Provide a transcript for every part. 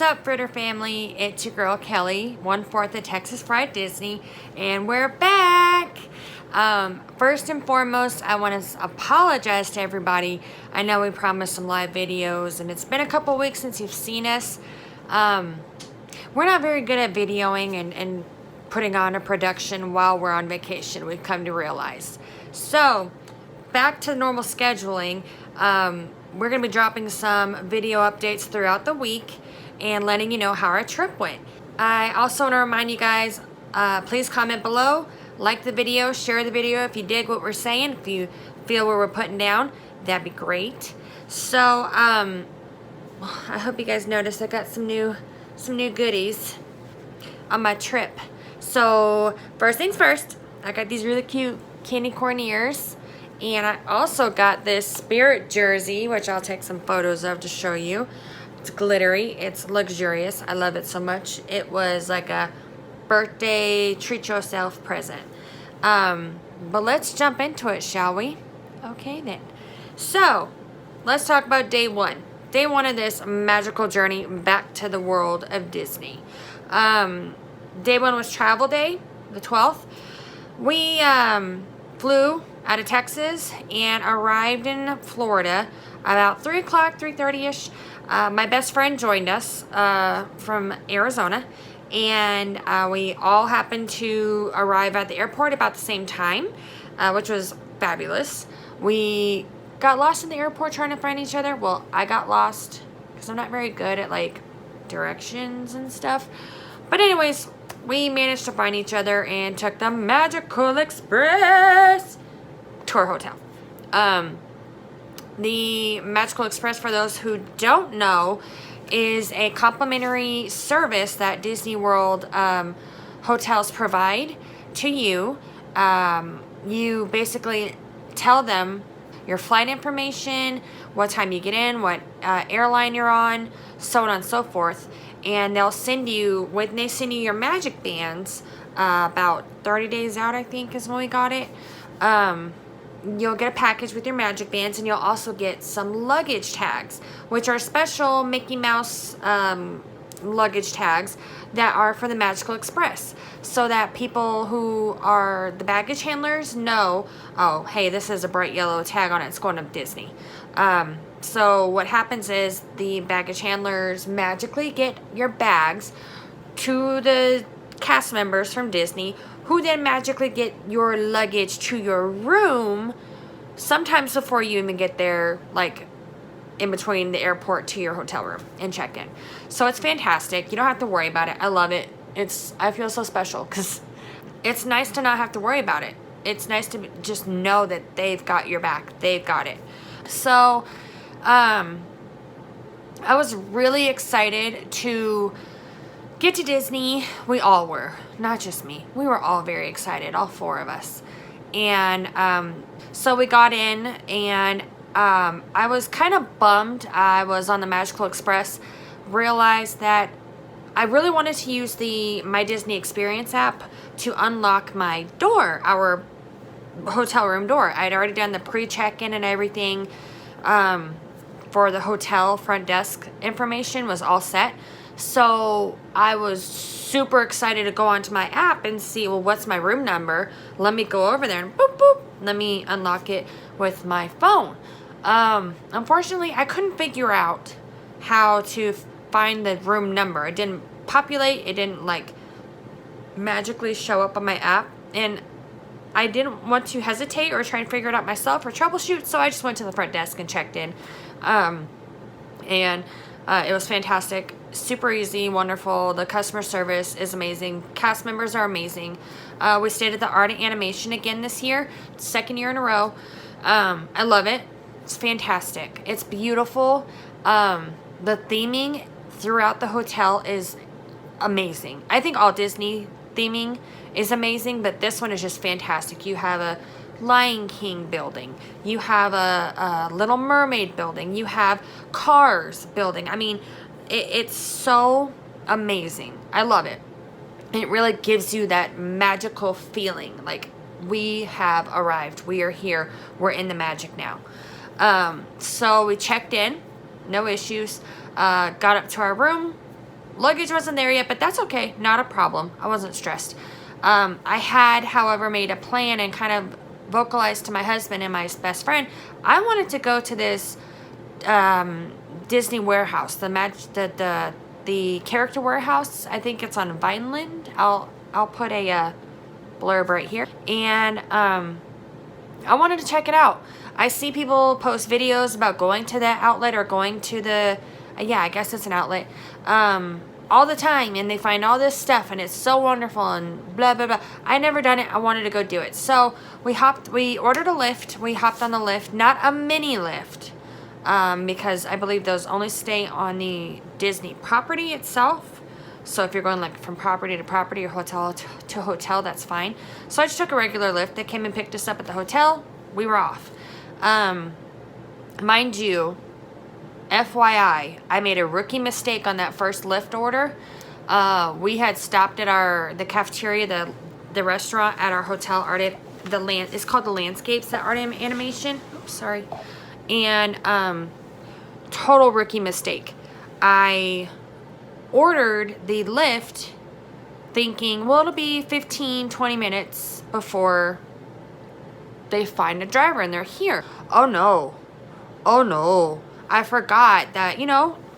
What's up, Fritter family? It's your girl Kelly, 1/4 of Texas Fried Disney, and we're back. First and foremost, I want to apologize to everybody. I know we promised some live videos, and it's been a couple weeks since you've seen us. We're not very good at videoing and putting on a production while we're on vacation, we've come to realize. So, back to normal scheduling. We're going to be dropping some video updates throughout the week and letting you know how our trip went. I also want to remind you guys, please comment below, like the video, share the video if you dig what we're saying, if you feel what we're putting down, that'd be great. So, I hope you guys noticed I got some new goodies on my trip. So, first things first, I got these really cute candy corn ears. And I also got this Spirit jersey, which I'll take some photos of to show you. It's glittery. It's luxurious. I love it so much. It was like a birthday treat yourself present. But let's jump into it, shall we? Okay then. So, let's talk about day one. Day one of this magical journey back to the world of Disney. Day one was travel day, the 12th. We flew out of Texas and arrived in Florida about 3 o'clock, 3:30ish. My best friend joined us from Arizona, and we all happened to arrive at the airport about the same time, which was fabulous. We got lost in the airport trying to find each other. Well, I got lost because I'm not very good at like directions and stuff. But anyways, we managed to find each other and took the Magical Express to our hotel. The Magical Express, for those who don't know, is a complimentary service that Disney World hotels provide to you. You basically tell them your flight information, what time you get in, what airline you're on, so on and so forth. And they'll send you, when they send you your magic bands, about 30 days out, I think, is when we got it. You'll get a package with your magic bands, and you'll also get some luggage tags, which are special Mickey Mouse luggage tags that are for the Magical Express, so that people who are the baggage handlers know, oh, hey, this is a bright yellow tag on it, it's going to Disney. So what happens is the baggage handlers magically get your bags to the cast members from Disney, who then magically get your luggage to your room, sometimes before you even get there, like in between the airport to your hotel room and check-in. So it's fantastic. You don't have to worry about it. I love it. I feel so special because it's nice to not have to worry about it. It's nice to just know that they've got your back. They've got it. So, I was really excited to get to Disney. We all were, not just me. We were all very excited, all four of us. And so we got in, and I was kind of bummed. I was on the Magical Express, realized that I really wanted to use the My Disney Experience app to unlock my door, our hotel room door. I'd already done the pre-check-in and everything for the hotel front desk information was all set. So I was super excited to go onto my app and see, well, what's my room number? Let me go over there and boop, boop. Let me unlock it with my phone. Unfortunately, I couldn't figure out how to find the room number. It didn't populate. It didn't like magically show up on my app. And I didn't want to hesitate or try and figure it out myself or troubleshoot. So I just went to the front desk and checked in. It was fantastic. Super easy, wonderful. The customer service is amazing. Cast members are amazing. We stayed at the Art and Animation again this year, second year in a row. I love it. It's fantastic. It's beautiful. The theming throughout the hotel is amazing. I think all Disney theming is amazing, but this one is just fantastic. You have a Lion King building. You have a Little Mermaid building. You have Cars building. I mean, it's so amazing. I love it. It really gives you that magical feeling. Like, we have arrived. We are here. We're in the magic now. So we checked in. No issues. Got up to our room. luggage wasn't there yet, but that's okay. Not a problem. I wasn't stressed. I had, however, made a plan and kind of vocalized to my husband and my best friend, I wanted to go to this Disney warehouse, the character warehouse. I think it's on Vineland. I'll put a blurb right here. And I wanted to check it out. I see people post videos about going to that outlet or going to the, yeah, I guess it's an outlet, all the time, and they find all this stuff, and it's so wonderful, and blah, blah, blah. I never done it. I wanted to go do it. So we ordered a lift. We hopped on the lift, not a mini lift, because I believe those only stay on the Disney property itself. So if you're going like from property to property or hotel to hotel, that's fine. So I just took a regular lift. They came and picked us up at the hotel. We were off. Mind you, FYI, I made a rookie mistake on that first lift order. We had stopped at the cafeteria, the restaurant at our hotel, it's called the Landscapes, that art animation. Oops, sorry. And total rookie mistake. I ordered the lift thinking, well, it'll be 15-20 minutes before they find a driver and they're here. Oh no. I forgot that,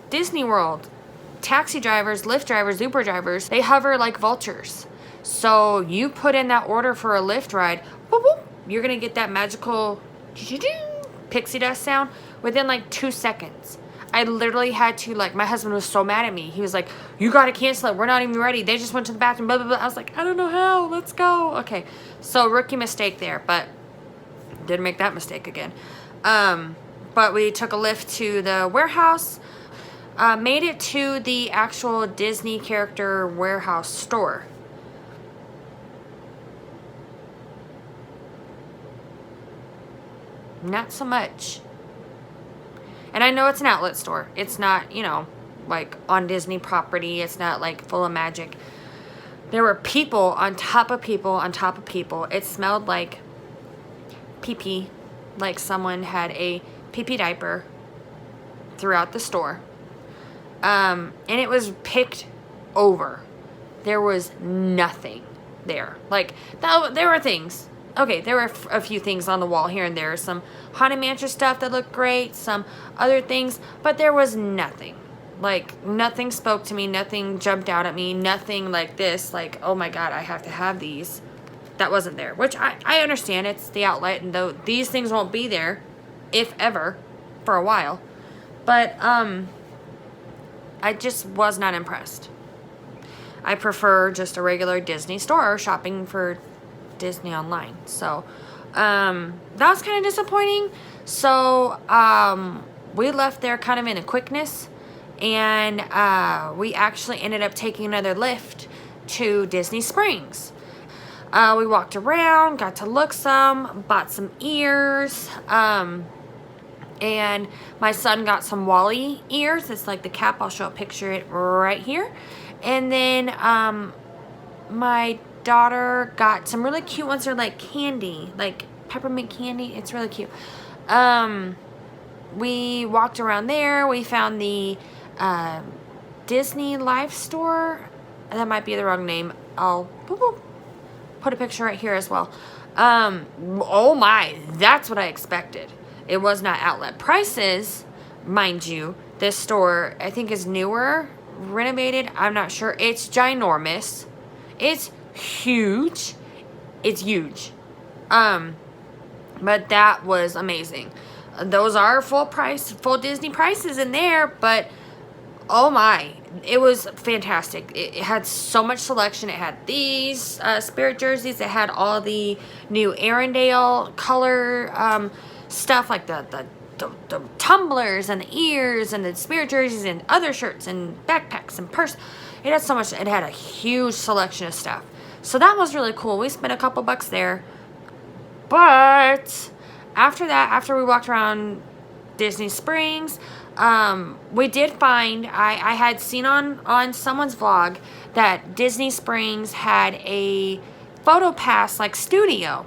Disney World, taxi drivers, Lyft drivers, Uber drivers, they hover like vultures. So you put in that order for a Lyft ride, boop, boop, you're going to get that magical pixie dust sound within like 2 seconds. I literally had to, my husband was so mad at me. He was like, you got to cancel it. We're not even ready. They just went to the bathroom, blah, blah, blah. I was like, I don't know how. Let's go. Okay. So rookie mistake there, but didn't make that mistake again. But we took a lift to the warehouse, made it to the actual Disney character warehouse store. Not so much. And I know it's an outlet store. It's not, like on Disney property. It's not like full of magic. There were people on top of people on top of people. It smelled like pee-pee, like someone had a pee-pee diaper throughout the store. And it was picked over. There was nothing there. There were things. Okay, there were a few things on the wall here and there. Some Haunted Mansion stuff that looked great. Some other things. But there was nothing. Nothing spoke to me. Nothing jumped out at me. Nothing like this. Oh my God, I have to have these. That wasn't there. Which I understand. It's the outlet. And though these things won't be there, if ever, for a while. But, I just was not impressed. I prefer just a regular Disney store shopping for Disney online. So that was kind of disappointing. So we left there kind of in a quickness, and we actually ended up taking another lift to Disney Springs. We walked around, got to look some, bought some ears, and my son got some Wally ears. It's like the cap. I'll show a picture of it right here. And then my daughter got some really cute ones. They're like candy, like peppermint candy. It's really cute. We walked around there. We found the Disney Life Store. That might be the wrong name. I'll put a picture right here as well. Oh my, that's what I expected. It was not outlet prices, mind you. This store, I think, is newer, renovated. I'm not sure. It's ginormous. It's huge. It's huge. But that was amazing. Those are full Disney prices in there, but oh my, it was fantastic. It had so much selection. It had these Spirit jerseys. It had all the new Arendelle color stuff, like the tumblers and the ears and the Spirit jerseys and other shirts and backpacks and purse. It had so much. It had a huge selection of stuff. So that was really cool. We spent a couple bucks there. But after that, after we walked around Disney Springs, we did find, I had seen on someone's vlog that Disney Springs had a PhotoPass like studio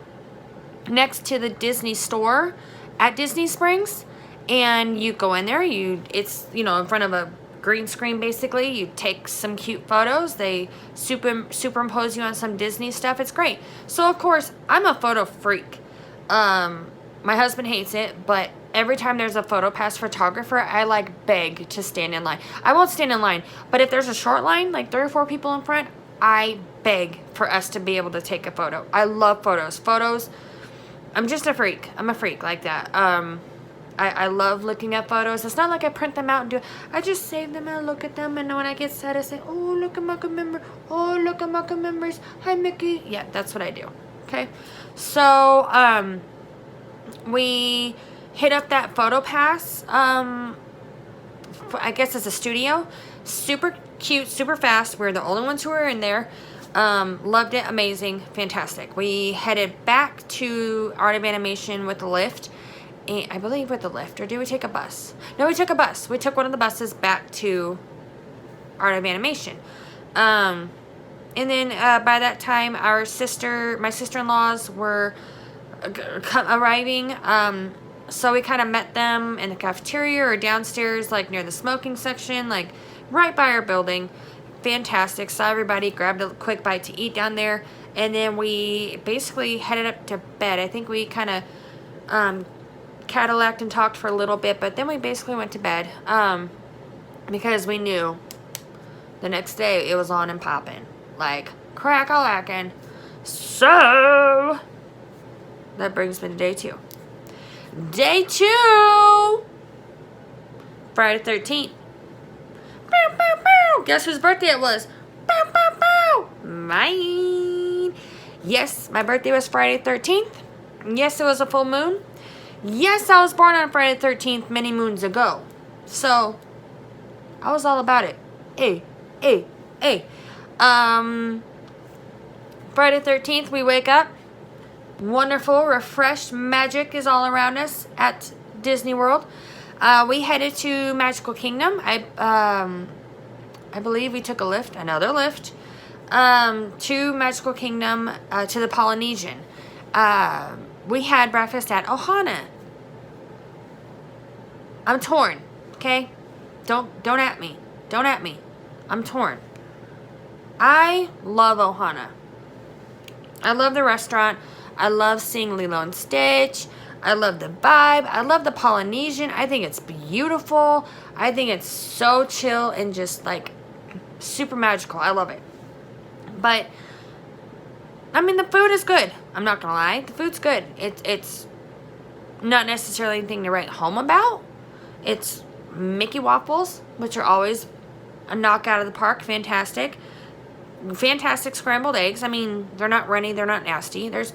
next to the Disney store at Disney Springs, and you go in there, it's in front of a green screen basically. You take some cute photos. They superimpose you on some Disney stuff. It's great. So of course, I'm a photo freak. My husband hates it, but every time there's a PhotoPass photographer, I like beg to stand in line. I won't stand in line, but if there's a short line, like 3 or 4 people in front, I beg for us to be able to take a photo. I love photos. Photos, I'm just a freak. I'm a freak like that. I love looking at photos. It's not like I print them out and do it. I just save them and look at them, and when I get sad, I say, oh, look at my memory. Oh, look at my memories. Hi, Mickey. Yeah, that's what I do. Okay? So, we hit up that PhotoPass. I guess it's a studio. Super cute, super fast. We're the only ones who were in there. Loved it. Amazing. Fantastic. We headed back to Art of Animation with the lift. And I believe with the lift. Or did we take a bus? No, we took a bus. We took one of the buses back to Art of Animation. And then by that time, my sister-in-laws were arriving. So we kind of met them in the cafeteria or downstairs, like near the smoking section, like right by our building. Fantastic. Saw everybody, grabbed a quick bite to eat down there, and then we basically headed up to bed. I think we kind of Cadillac and talked for a little bit, but then we basically went to bed because we knew the next day it was on and popping, like crack-a-lackin'. So that brings me to day 2. Day 2, Friday 13th. Bow, bow, bow. Guess whose birthday it was? Bow, bow, bow. Mine. Yes, my birthday was Friday 13th. Yes, it was a full moon. Yes, I was born on Friday 13th many moons ago. So, I was all about it. Hey. Friday 13th, we wake up. Wonderful, refreshed magic is all around us at Disney World. We headed to Magical Kingdom. I believe we took another lift, to Magical Kingdom, to the Polynesian. We had breakfast at Ohana. I'm torn, okay? Don't at me. Don't at me. I'm torn. I love Ohana. I love the restaurant. I love seeing Lilo and Stitch. I love the vibe. I love the Polynesian. I think it's beautiful. I think it's so chill and just like super magical. I love it. But I mean, the food is good. I'm not gonna lie. The food's good. It's not necessarily anything to write home about. It's Mickey waffles, which are always a knockout of the park. Fantastic. Fantastic scrambled eggs. I mean, they're not runny. They're not nasty. There's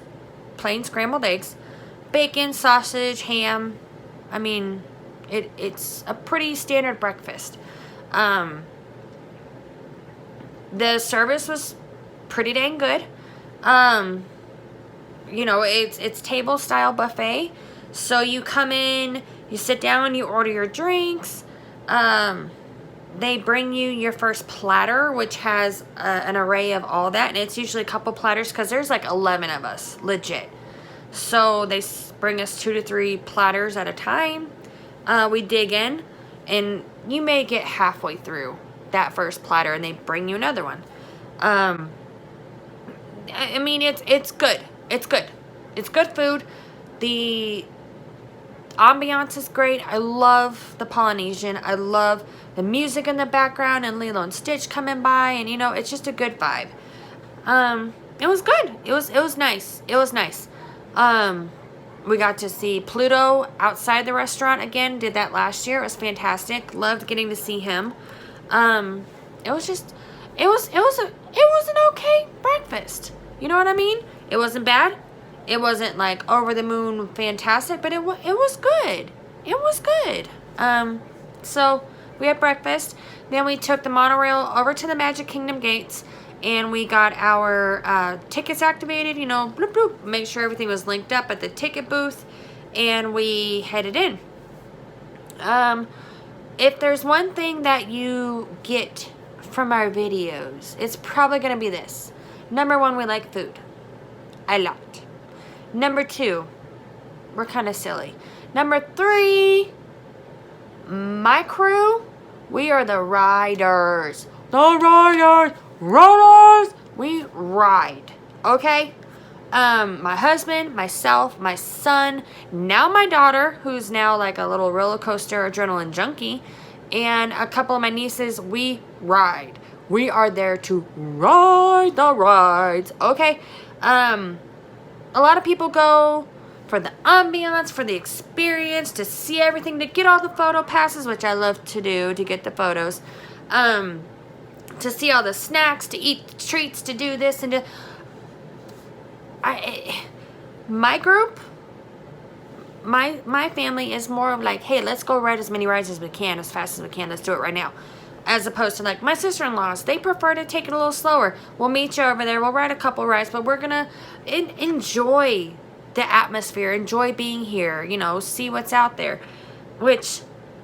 plain scrambled eggs. Bacon, sausage, ham. I mean, it's a pretty standard breakfast. The service was pretty dang good. You know, it's table style buffet. So you come in, you sit down, you order your drinks. They bring you your first platter, which has an array of all that. And it's usually a couple platters because there's like 11 of us, legit. So they bring us 2 to 3 platters at a time. We dig in, and you may get halfway through that first platter, and they bring you another one. I mean, it's good. It's good. It's good food. The ambiance is great. I love the Polynesian. I love the music in the background and Lilo and Stitch coming by, and you know, it's just a good vibe. It was good. It was nice. It was nice. We got to see Pluto outside the restaurant again. Did that last year. It was fantastic. Loved getting to see him. It was an okay breakfast. You know what I mean? It wasn't bad. It wasn't like over the moon fantastic, but it was good. It was good. So we had breakfast. Then we took the monorail over to the Magic Kingdom gates, and we got our tickets activated. You know, bloop bloop. Make sure everything was linked up at the ticket booth, and we headed in. If there's one thing that you get from our videos, it's probably gonna be this. Number 1, we like food. A lot. Number 2, we're kind of silly. Number 3, my crew, We are the riders. The riders. Riders. We ride. Okay? My husband, myself, my son, now my daughter, who's now like a little roller coaster adrenaline junkie, and a couple of my nieces, we ride. We are there to ride the rides. Okay? A lot of people go for the ambiance, for the experience, to see everything, to get all the photo passes, which I love to do, to get the photos, to see all the snacks, to eat the treats, to do this and to... my group, my family is more of like, hey, let's go ride as many rides as we can, as fast as we can. Let's do it right now. As opposed to like my sister-in-laws, they prefer to take it a little slower. We'll meet you over there. We'll ride a couple rides, but we're gonna enjoy the atmosphere, enjoy being here, you know, see what's out there, which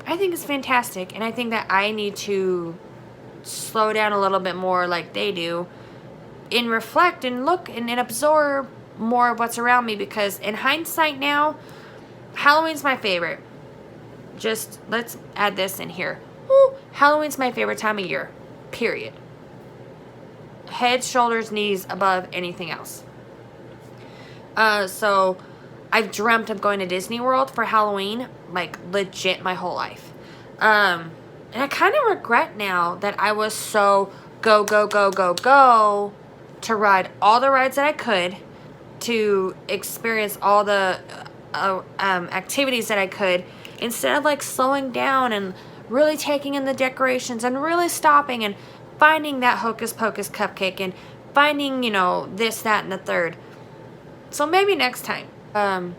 I think is fantastic. And I think that I need to slow down a little bit more like they do and reflect and look and absorb more of what's around me, because in hindsight now, Halloween's my favorite. Just let's add this in here. Woo, Halloween's my favorite time of year, period. Head, shoulders, knees above anything else. So I've dreamt of going to Disney World for Halloween, like legit my whole life. And I kind of regret now that I was so go to ride all the rides that I could, to experience all the activities that I could, instead of like slowing down and really taking in the decorations and really stopping and finding that Hocus Pocus cupcake and finding, you know, this, that, and the third. So maybe next time I'll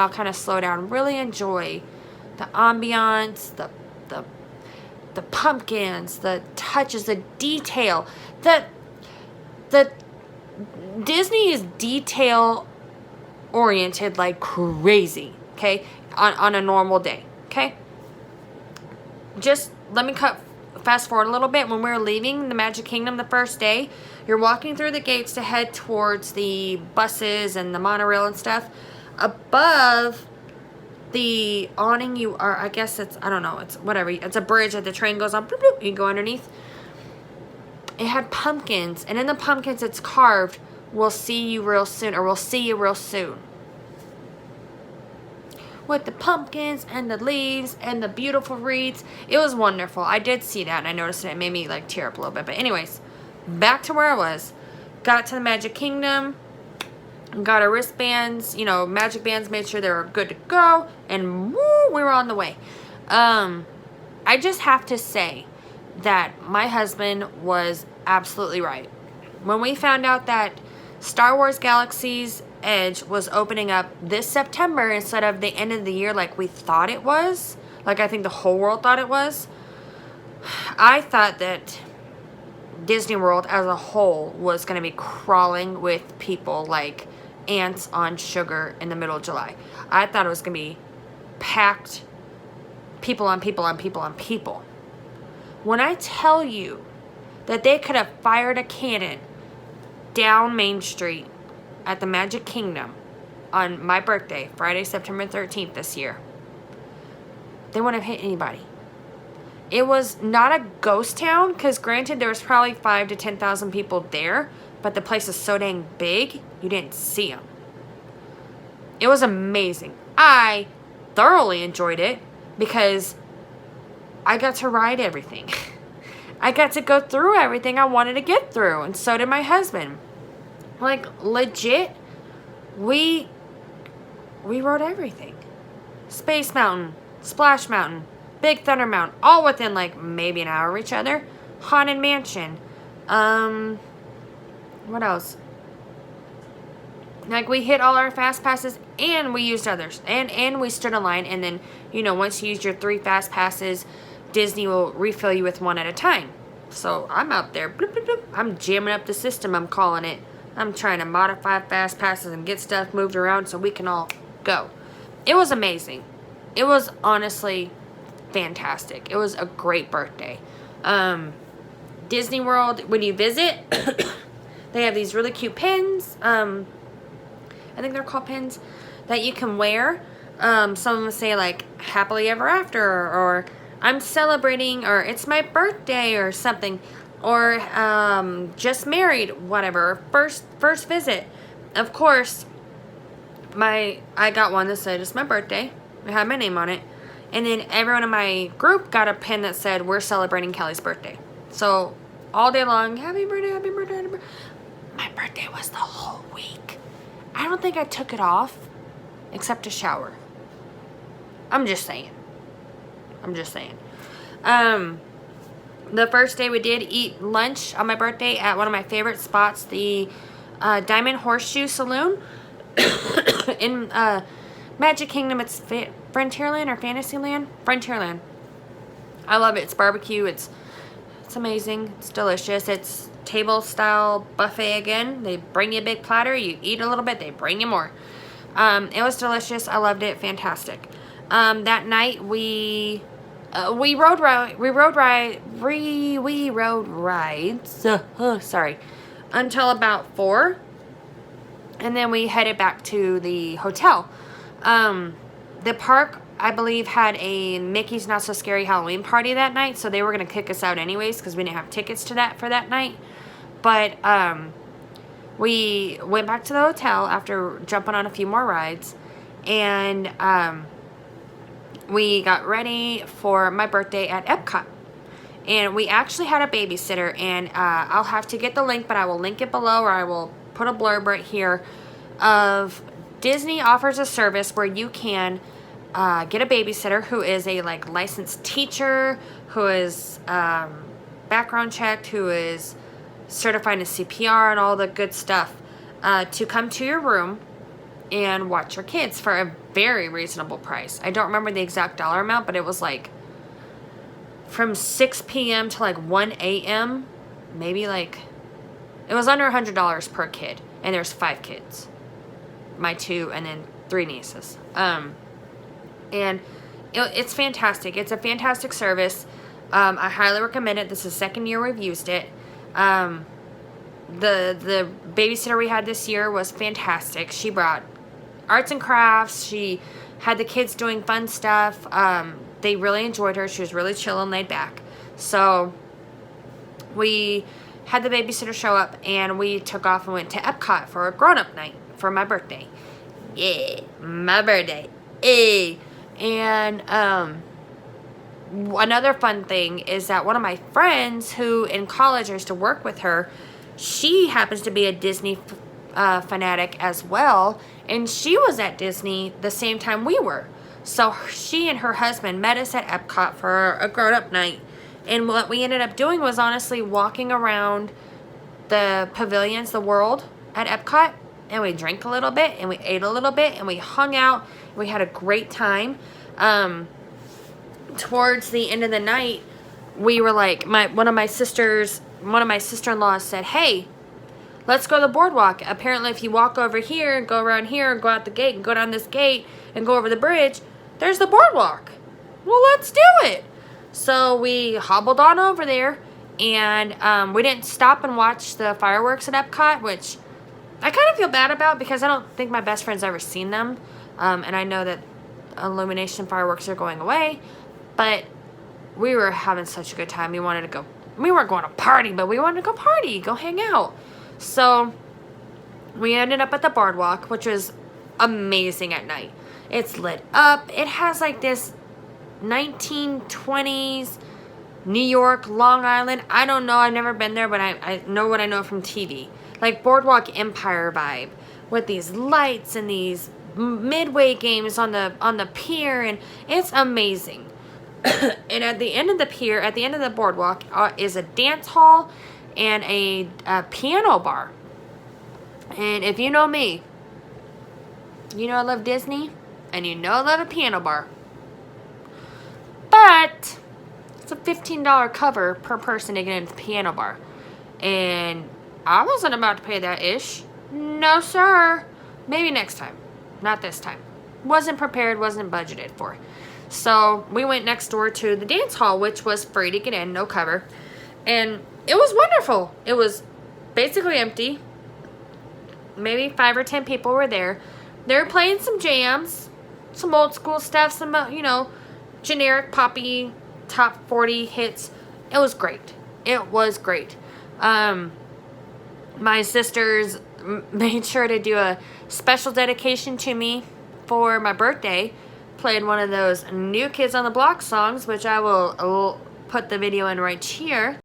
kind of slow down, really enjoy the ambiance, the pumpkins, the touches, the detail. The Disney is detail oriented like crazy, okay? On a normal day, okay? Just let me fast forward a little bit. When we were leaving the Magic Kingdom the first day, you're walking through the gates to head towards the buses and the monorail and stuff. Above the awning, you are, I guess it's, I don't know, it's whatever. It's a bridge that the train goes on. Bloop, bloop, you can go underneath. It had pumpkins, and in the pumpkins it's carved, "We'll see you real soon," or "We'll see you real soon." With the pumpkins and the leaves and the beautiful wreaths. It was wonderful. I did see that, and I noticed it made me like tear up a little bit. But anyways, back to where I was. Got to the Magic Kingdom, got our wristbands, you know, magic bands, made sure they were good to go, and woo, we were on the way. I just have to say that my husband was absolutely right. When we found out that Star Wars Galaxy's Edge was opening up this September instead of the end of the year like we thought it was, like I think the whole world thought it was, I thought that Disney World as a whole was going to be crawling with people like ants on sugar in the middle of July. I thought it was going to be packed, people on people on people on people. When I tell you that they could have fired a cannon down Main Street at the Magic Kingdom on my birthday, Friday, September 13th this year, they wouldn't have hit anybody. It was not a ghost town, because granted there was probably 5,000 to 10,000 people there, but the place is so dang big, you didn't see them. It was amazing. I thoroughly enjoyed it because I got to ride everything. I got to go through everything I wanted to get through, and so did my husband. Like, legit, we rode everything. Space Mountain, Splash Mountain, Big Thunder Mountain, all within like maybe an hour of each other. Haunted Mansion. What else? Like, we hit all our fast passes, and we used others, and we stood in line, and then, you know, once you use your 3 fast passes, Disney will refill you with 1 at a time. So I'm out there, bloop, bloop, bloop. I'm jamming up the system, I'm calling it. I'm trying to modify fast passes and get stuff moved around so we can all go. It was amazing. It was honestly fantastic. It was a great birthday. Disney World, when you visit, they have these really cute pins. I think they're called pins that you can wear. Some of them say like happily ever after, or I'm celebrating, or it's my birthday or something, or just married, whatever, first visit. Of course, I got one that said it's my birthday. It had my name on it. And then everyone in my group got a pin that said we're celebrating Kelly's birthday. So all day long, happy birthday, happy birthday, happy birthday. My birthday was the whole week. I don't think I took it off except to shower. I'm just saying. The first day we did eat lunch on my birthday at one of my favorite spots, the Diamond Horseshoe Saloon in Magic Kingdom. It's Frontierland or Fantasyland? Frontierland. I love it. It's barbecue. It's amazing. It's delicious. It's table style buffet again. They bring you a big platter. You eat a little bit. They bring you more. It was delicious. I loved it. Fantastic. That night we rode rides. Sorry, until about 4, and then we headed back to the hotel. The park, I believe, had a Mickey's Not So Scary Halloween party that night, so they were gonna kick us out anyways because we didn't have tickets to that for that night. But we went back to the hotel after jumping on a few more rides, and we got ready for my birthday at Epcot. And we actually had a babysitter, and I'll have to get the link, but I will link it below, or I will put a blurb right here of Disney offers a service where you can get a babysitter who is a licensed teacher, who is background checked, who is certified in CPR and all the good stuff, to come to your room and watch your kids for a very reasonable price. I don't remember the exact dollar amount, but it was from 6 p.m. to 1 a.m. Maybe it was under $100 per kid, and there's 5 kids, my 2 and then 3 nieces. And it's fantastic. It's a fantastic service. I highly recommend it. This is the second year we've used it. The babysitter we had this year was fantastic. She brought arts and crafts. She had the kids doing fun stuff. They really enjoyed her. She was really chill and laid back. So we had the babysitter show up, and we took off and went to Epcot for a grown-up night for my birthday. Yeah, my birthday. Hey. And another fun thing is that one of my friends who in college I used to work with her, she happens to be a Disney fanatic as well, and she was at Disney the same time we were. So she and her husband met us at Epcot for a grown-up night, and what we ended up doing was honestly walking around the pavilions, the world at Epcot, and we drank a little bit, and we ate a little bit, and we hung out. We had a great time. Towards the end of the night, we were one of my sister-in-laws said, "Hey, let's go to the boardwalk. Apparently, if you walk over here and go around here and go out the gate and go down this gate and go over the bridge, there's the boardwalk. Well, let's do it." So we hobbled on over there, and we didn't stop and watch the fireworks at Epcot, which I kind of feel bad about because I don't think my best friend's ever seen them. And I know that illumination fireworks are going away, but we were having such a good time. We wanted to go. We weren't going to party, but we wanted to go party, go hang out. So we ended up at the boardwalk, which was amazing at night. It's lit up. It has this 1920s New York, Long Island. I don't know. I've never been there, but I know what I know from TV. Boardwalk Empire vibe with these lights and these midway games on the pier, and it's amazing. And at the end of the pier, at the end of the boardwalk, is a dance hall and a piano bar. And if you know me, you know I love Disney, and you know I love a piano bar. But it's a $15 cover per person to get into the piano bar, and I wasn't about to pay that ish. No, sir. Maybe next time. Not this time. Wasn't prepared, wasn't budgeted for. So we went next door to the dance hall, which was free to get in, no cover. And it was wonderful. It was basically empty. Maybe 5 or 10 people were there. They were playing some jams, some old school stuff, some, generic poppy top 40 hits. It was great. It was great. My sisters made sure to do a special dedication to me for my birthday. Played one of those New Kids on the Block songs, which I will put the video in right here.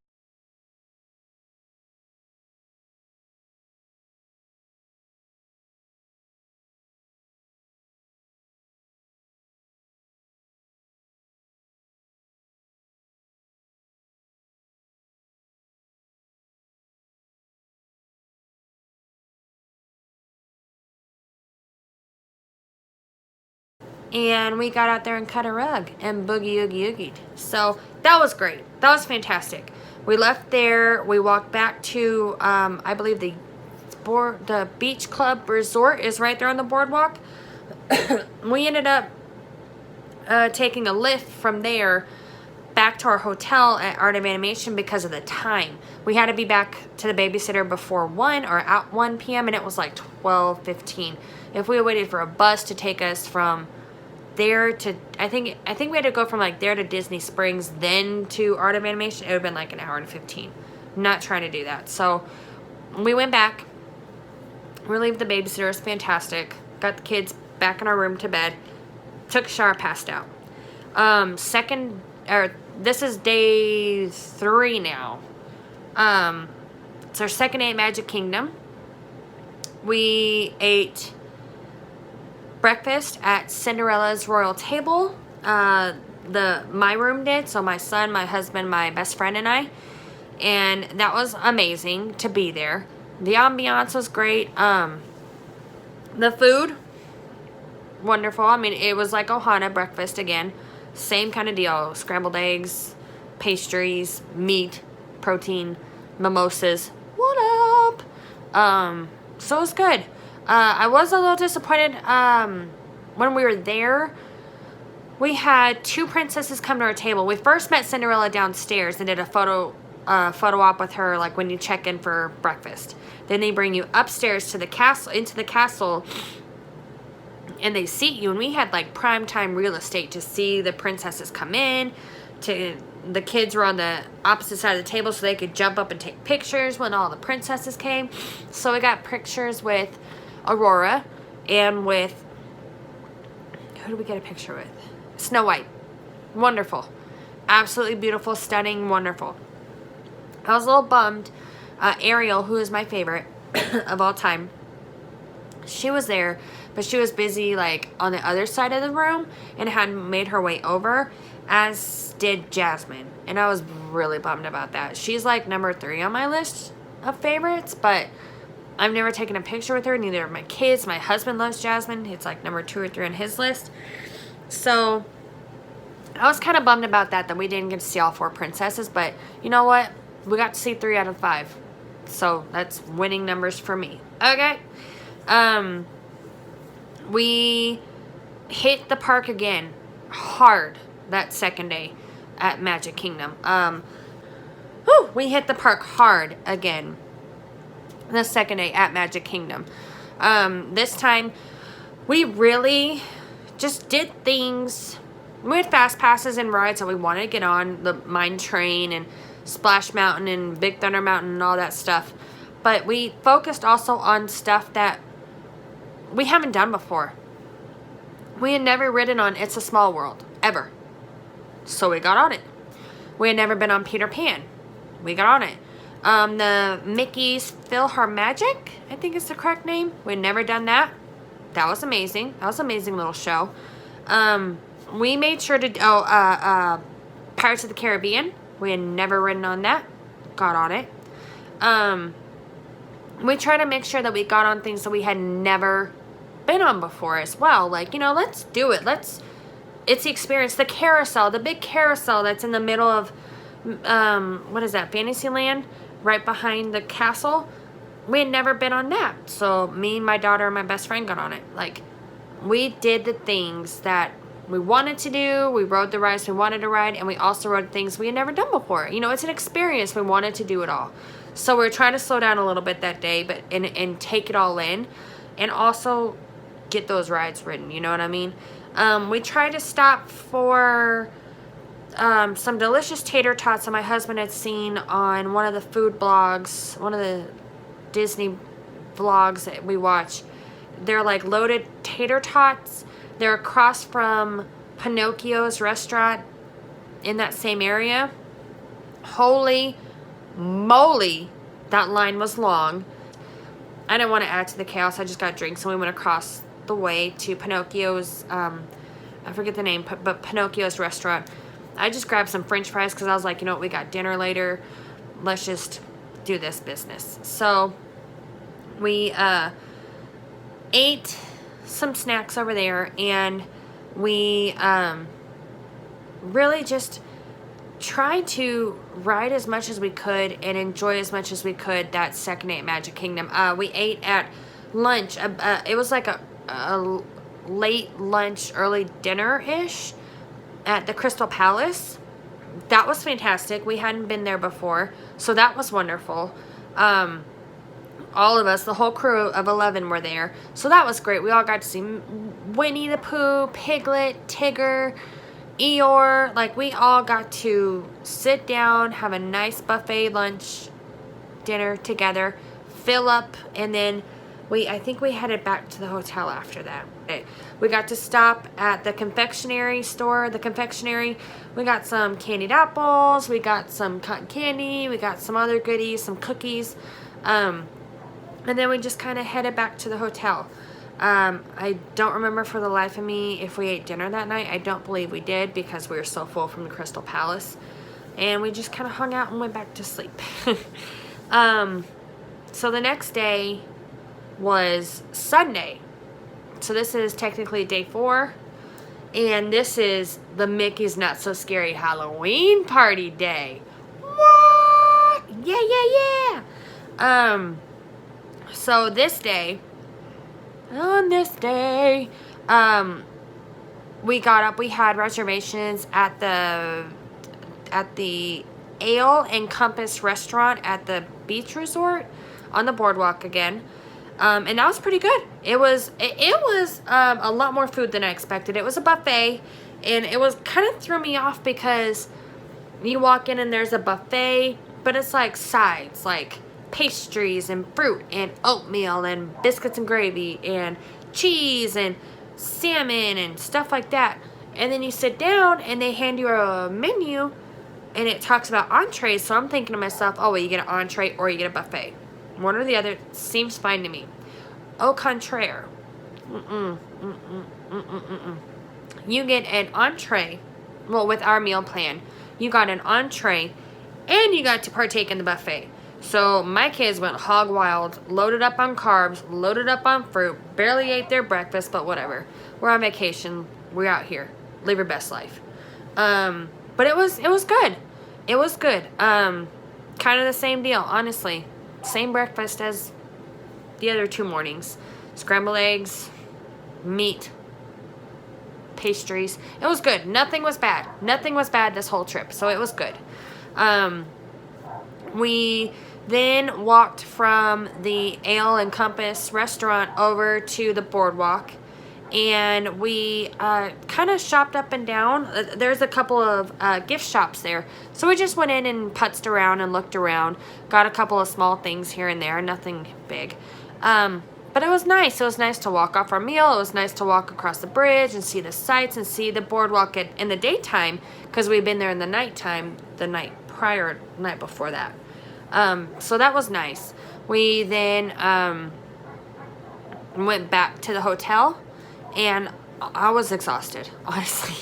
And we got out there and cut a rug and boogie oogie oogied. So that was great. That was fantastic. We left there. We walked back to, I believe the beach club resort is right there on the boardwalk. We ended up taking a lift from there back to our hotel at Art of Animation because of the time. We had to be back to the babysitter before 1 or at 1 p.m. and it was like 12:15. If we had waited for a bus to take us from there to, I think we had to go from like there to Disney Springs, then to Art of Animation. It would have been like an hour and 15. Not trying to do that. So we went back, relieved the babysitter. It was fantastic. Got the kids back in our room to bed. Took a shower, passed out. This is day 3 now. It's our second day at Magic Kingdom. We ate breakfast at Cinderella's Royal Table. My room did, so my son, my husband, my best friend, and I. And that was amazing to be there. The ambiance was great. The food, wonderful. I mean, it was like Ohana breakfast again. Same kind of deal. Scrambled eggs, pastries, meat, protein, mimosas. What up? So it was good. I was a little disappointed when we were there. We had 2 princesses come to our table. We first met Cinderella downstairs and did a photo op with her, like when you check in for breakfast. Then they bring you upstairs to the castle, into the castle, and they seat you. And we had like prime time real estate to see the princesses come in. The kids were on the opposite side of the table so they could jump up and take pictures when all the princesses came. So we got pictures with Aurora and with, who did we get a picture with? Snow White. Wonderful. Absolutely beautiful, stunning, wonderful. I was a little bummed. Ariel, who is my favorite of all time, she was there, but she was busy like on the other side of the room and hadn't made her way over, as did Jasmine. And I was really bummed about that. She's like number 3 on my list of favorites, but I've never taken a picture with her. Neither of my kids. My husband loves Jasmine. It's like number 2 or 3 on his list. So I was kind of bummed about that we didn't get to see all 4 princesses. But you know what? We got to see 3 out of 5. So that's winning numbers for me. Okay. We hit the park again hard that second day at Magic Kingdom. We hit the park hard again the second day at Magic Kingdom. This time we really just did things. We had fast passes and rides that we wanted to get on, the Mine Train and Splash Mountain and Big Thunder Mountain and all that stuff. But we focused also on stuff that we haven't done before. We had never ridden on It's a Small World, ever. So we got on it. We had never been on Peter Pan. We got on it. The Mickey's PhilharMagic, I think is the correct name. We had never done that. That was amazing. That was an amazing little show. We made sure to, Pirates of the Caribbean. We had never ridden on that. Got on it. We try to make sure that we got on things that we had never been on before as well. Like, you know, let's do it. It's the experience. The carousel, the big carousel that's in the middle of, what is that, Fantasyland? Right behind the castle. We had never been on that. So me, my daughter, and my best friend got on it. Like, we did the things that we wanted to do. We rode the rides we wanted to ride. And we also rode things we had never done before. You know, it's an experience. We wanted to do it all. So we're trying to slow down a little bit that day, but and take it all in. And also get those rides ridden. You know what I mean? We try to stop for some delicious tater tots that my husband had seen on one of the food blogs, one of the Disney vlogs that we watch. They're like loaded tater tots. They're across from Pinocchio's restaurant in that same area. Holy moly, that line was long. I didn't want to add to the chaos. I just got drinks, and we went across the way to Pinocchio's, I forget the name, but Pinocchio's restaurant. I just grabbed some french fries because I was like, you know what, we got dinner later. Let's just do this business. So we ate some snacks over there, and we really just tried to ride as much as we could and enjoy as much as we could that second day at Magic Kingdom. We ate at lunch. It was like a late lunch, early dinner-ish at the Crystal Palace. That was fantastic. We hadn't been there before, so that was wonderful. All of us, the whole crew of 11 were there, so that was great. We all got to see Winnie the Pooh, Piglet, Tigger, Eeyore. Like, we all got to sit down, have a nice buffet lunch dinner together, fill up, and then I think we headed back to the hotel after that. We got to stop at the confectionery store. The confectionery, we got some candied apples, we got some cotton candy, we got some other goodies, some cookies, and then we just kind of headed back to the hotel. I don't remember for the life of me if we ate dinner that night. I don't believe we did because we were so full from the Crystal Palace. And we just kind of hung out and went back to sleep. So the next day was Sunday. So this is technically day 4. And this is the Mickey's Not So Scary Halloween Party day. What? Yeah, yeah, yeah. So on this day, we got up, we had reservations at the Ale and Compass restaurant at the beach resort on the boardwalk again. And that was pretty good. It was a lot more food than I expected. It was a buffet, and it was kind of threw me off because you walk in and there's a buffet, but it's like sides, like pastries and fruit and oatmeal and biscuits and gravy and cheese and salmon and stuff like that. And then you sit down and they hand you a menu and it talks about entrees. So I'm thinking to myself, oh, well, you get an entree or you get a buffet. One or the other seems fine to me. Au contraire. You get an entree. Well, with our meal plan, you got an entree and you got to partake in the buffet. So my kids went hog wild, loaded up on carbs, loaded up on fruit, barely ate their breakfast, but whatever. We're on vacation. We're out here. Live your best life. But it was good. It was good. Kind of the same deal, honestly. Same breakfast as the other 2 mornings. Scrambled eggs, meat, pastries. It was good. Nothing was bad. Nothing was bad this whole trip. So it was good. We then walked from the Ale and Compass restaurant over to the boardwalk, and we kind of shopped up and down. There's a couple of gift shops there, so we just went in and putzed around and looked around, got a couple of small things here and there, nothing big. But it was nice. It was nice to walk off our meal. It was nice to walk across the bridge and see the sights and see the boardwalk in the daytime, because we'd been there in the nighttime the night before that. So that was nice. We then went back to the hotel, and I was exhausted, honestly.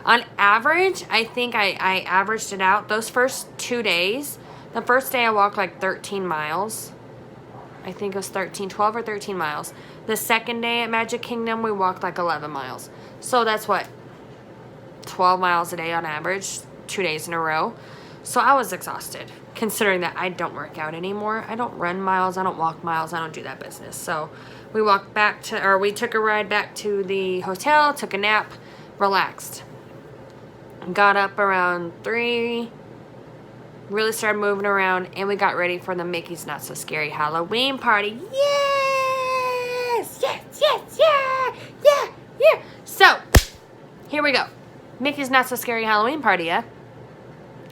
On average, I think I averaged it out. Those first 2 days, the first day I walked like 13 miles. I think it was 12 or 13 miles. The second day at Magic Kingdom, we walked like 11 miles. So that's what? 12 miles a day on average, 2 days in a row. So I was exhausted, considering that I don't work out anymore. I don't run miles. I don't walk miles. I don't do that business. So we we took a ride back to the hotel, took a nap, relaxed. Got up around 3, really started moving around, and we got ready for the Mickey's Not So Scary Halloween Party. Yes! Yes, yes, yeah! Yeah, yeah! So, here we go. Mickey's Not So Scary Halloween Party, yeah?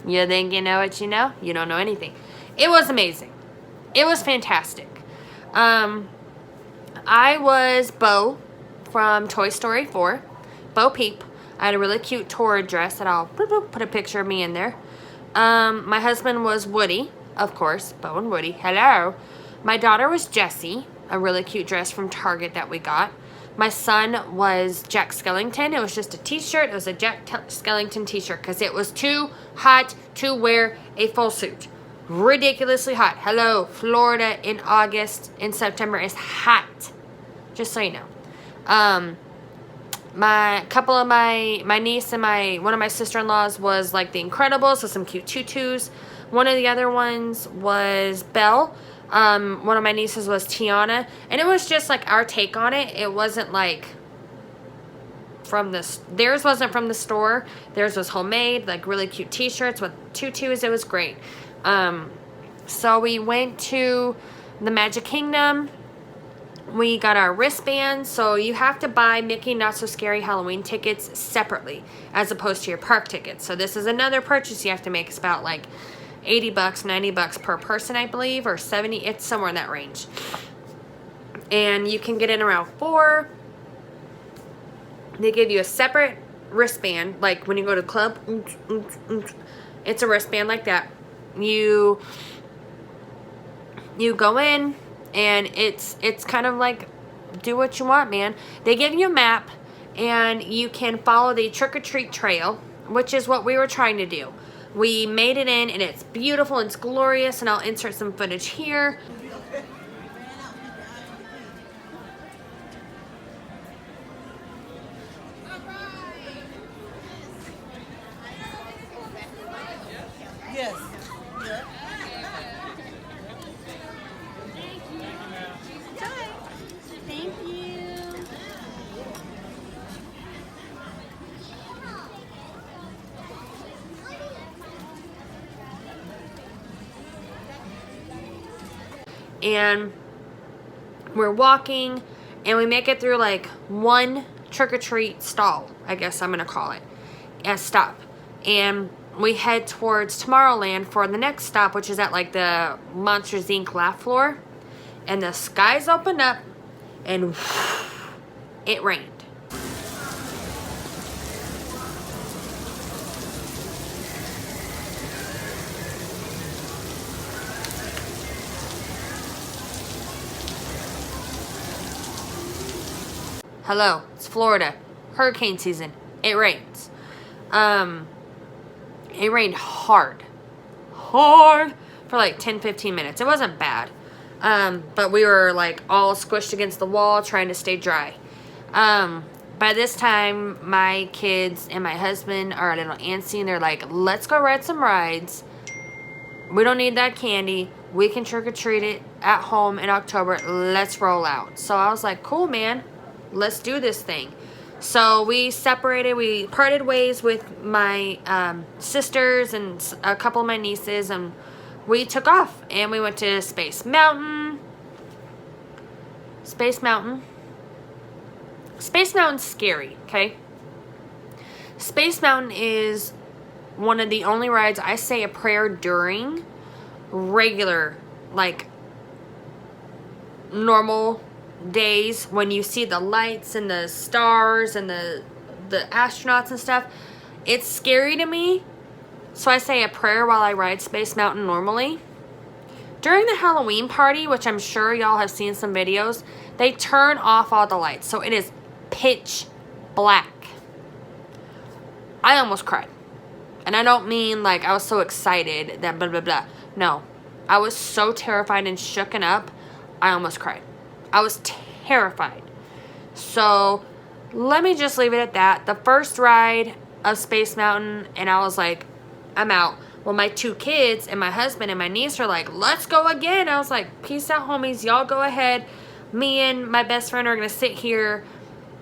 You think you know what you know? You don't know anything. It was amazing. It was fantastic. I was Bo from Toy Story 4. Bo Peep. I had a really cute tour dress that I'll put a picture of me in there. My husband was Woody, of course. Bo and Woody. Hello. My daughter was Jessie. A really cute dress from Target that we got. My son was Jack Skellington. It was just a t-shirt. It was a Jack Skellington t-shirt because it was too hot to wear a full suit. Ridiculously hot. Hello, Florida in August and September is hot. Just so you know. My niece and one of my sister-in-laws was like The Incredibles with some cute tutus. One of the other ones was Belle. One of my nieces was Tiana, and it was just like our take on it. It wasn't like theirs wasn't from the store. Theirs was homemade, like really cute t-shirts with tutus. It was great. So we went to the Magic Kingdom. We got our wristbands, so you have to buy Mickey Not So Scary Halloween tickets separately as opposed to your park tickets. So this is another purchase you have to make. It's about like $80, $90 per person, I believe, or 70. It's somewhere in that range. And you can get in around 4. They give you a separate wristband, like when you go to the club. It's a wristband like that. You go in, and it's kind of like do what you want, man. They give you a map, and you can follow the trick-or-treat trail, which is what we were trying to do. We made it in, and it's beautiful, and it's glorious, and I'll insert some footage here. Yes. Thank you. And we're walking, and we make it through like one trick-or-treat stall, I guess I'm gonna call it, a stop. And we head towards Tomorrowland for the next stop, which is at like the Monsters Inc. laugh floor. And the skies opened up, and it rained. Hello, it's Florida. Hurricane season. It rains. It rained hard. For like 10-15 minutes. It wasn't bad. But we were like all squished against the wall trying to stay dry. By this time, my kids and my husband are a little antsy, and they're like, let's go ride some rides. We don't need that candy. We can trick-or-treat it at home in October. Let's roll out. So I was like, cool, man. Let's do this thing. So we parted ways with my sisters and a couple of my nieces, and we took off, and we went to Space Mountain. Space Mountain's scary, okay? Space Mountain is one of the only rides I say a prayer during regular, like, normal days when you see the lights and the stars and the astronauts and stuff. It's scary to me, so I say a prayer while I ride Space Mountain normally. During the Halloween party, which I'm sure y'all have seen some videos, they turn off all the lights, so it is pitch black. I almost cried. And I don't mean like I was so excited that blah blah blah. No, I was so terrified and shooken up, I almost cried. I was terrified. So let me just leave it at that. The first ride of Space Mountain, and I was like, I'm out. Well, my 2 kids and my husband and my niece are like, let's go again. I was like, peace out, homies. Y'all go ahead. Me and my best friend are going to sit here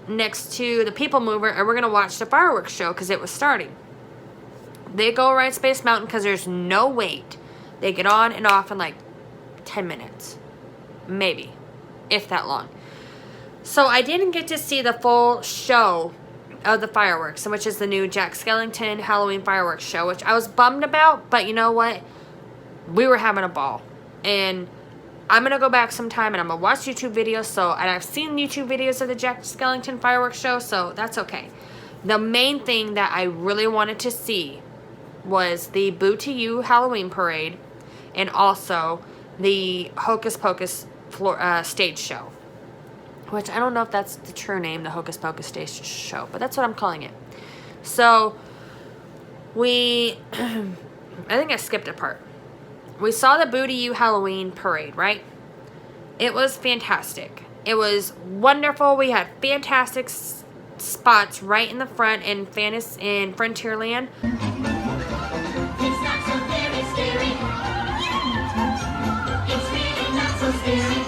next to the People Mover, and we're going to watch the fireworks show because it was starting. They go ride Space Mountain because there's no wait. They get on and off in like 10 minutes. Maybe. If that long. So I didn't get to see the full show of the fireworks, which is the new Jack Skellington Halloween fireworks show, which I was bummed about, but you know what? We were having a ball. And I'm going to go back sometime and I'm going to watch YouTube videos. And I've seen YouTube videos of the Jack Skellington fireworks show, so that's okay. The main thing that I really wanted to see was the Boo to You Halloween parade and also the Hocus Pocus stage show. Which I don't know if that's the true name, the Hocus Pocus stage show, but that's what I'm calling it. So, I think I skipped a part. We saw the Boo to You Halloween parade, right? It was fantastic. It was wonderful. We had fantastic spots right in the front in Frontierland. It's not so very scary. It's really not so scary.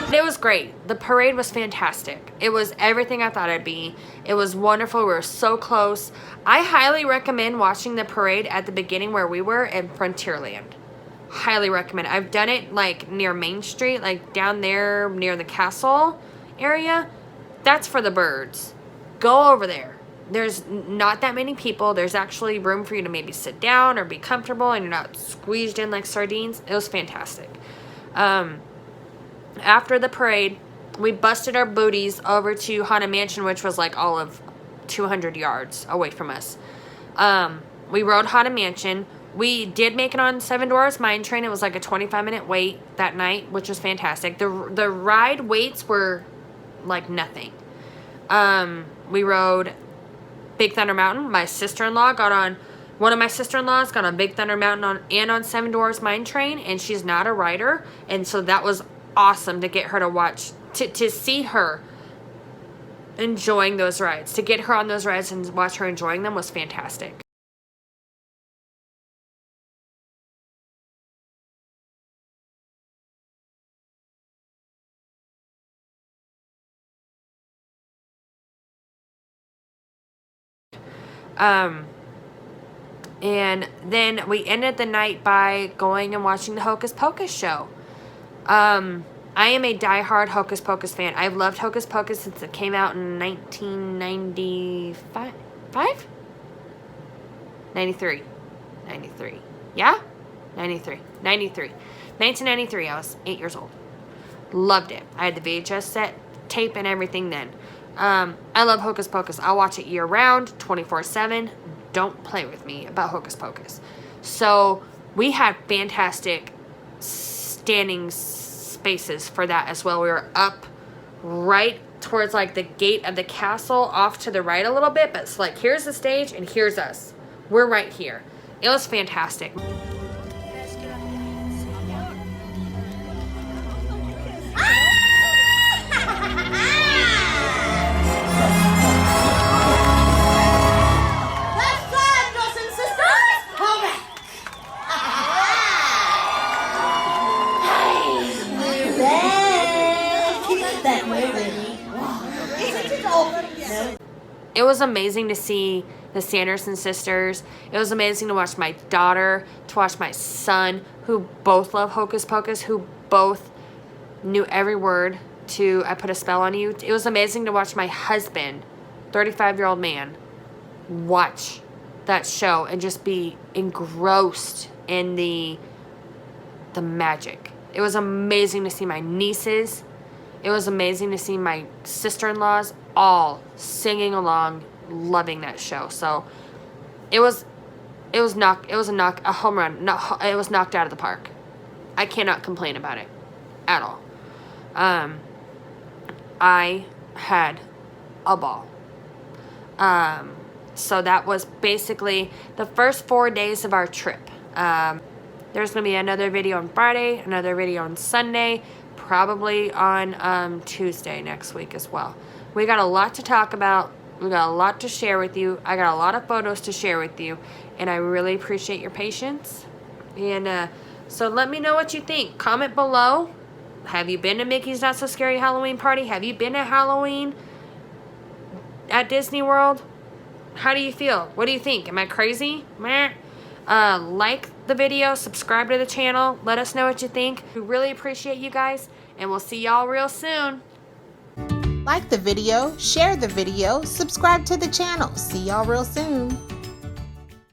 It was great. The parade was fantastic. It was everything I thought it'd be. It was wonderful. We were so close. I highly recommend watching the parade at the beginning where we were in Frontierland. Highly recommend. I've done it like near Main Street, like down there near the castle area. That's for the birds. Go over there. There's not that many people. There's actually room for you to maybe sit down or be comfortable and you're not squeezed in like sardines. It was fantastic. After the parade, we busted our booties over to Haunted Mansion, which was like all of 200 yards away from us. We rode Haunted Mansion. We did make it on Seven Dwarfs Mine Train. It was like a 25-minute wait that night, which was fantastic. The ride waits were like nothing. We rode Big Thunder Mountain. One of my sister-in-laws got on Big Thunder Mountain on Seven Dwarfs Mine Train, and she's not a rider, and so that was awesome to get her to watch, to see her enjoying those rides. To get her on those rides and watch her enjoying them was fantastic. And then we ended the night by going and watching the Hocus Pocus show. I am a diehard Hocus Pocus fan. I've loved Hocus Pocus since it came out in 1995? 93. 93. Yeah? 93. 93. 1993. I was 8 years old. Loved it. I had the VHS set, tape, and everything then. I love Hocus Pocus. I'll watch it year round, 24/7. Don't play with me about Hocus Pocus. So we had fantastic standing spaces for that as well. We were up right towards like the gate of the castle, off to the right a little bit, but it's like here's the stage and here's us. We're right here. It was fantastic. It was amazing to see the Sanderson sisters. It was amazing to watch my daughter, to watch my son, who both love Hocus Pocus, who both knew every word to I Put a Spell on You. It was amazing to watch my husband, 35-year-old man, watch that show and just be engrossed in the magic. It was amazing to see my nieces. It was amazing to see my sister-in-laws all singing along, loving that show. So it was a home run. It was knocked out of the park. I cannot complain about it at all. I had a ball. So that was basically the first 4 days of our trip. There's going to be another video on Friday, another video on Sunday, probably on Tuesday next week as well. We got a lot to talk about. We got a lot to share with you. I got a lot of photos to share with you, and I really appreciate your patience. And so let me know what you think. Comment below. Have you been to Mickey's Not So Scary Halloween Party? Have you been to Halloween at Disney World? How do you feel? What do you think? Am I crazy? Meh. like the video, subscribe to the channel, let us know what you think. We really appreciate you guys, and we'll see y'all real soon. Like the video, share the video, subscribe to the channel. See y'all real soon.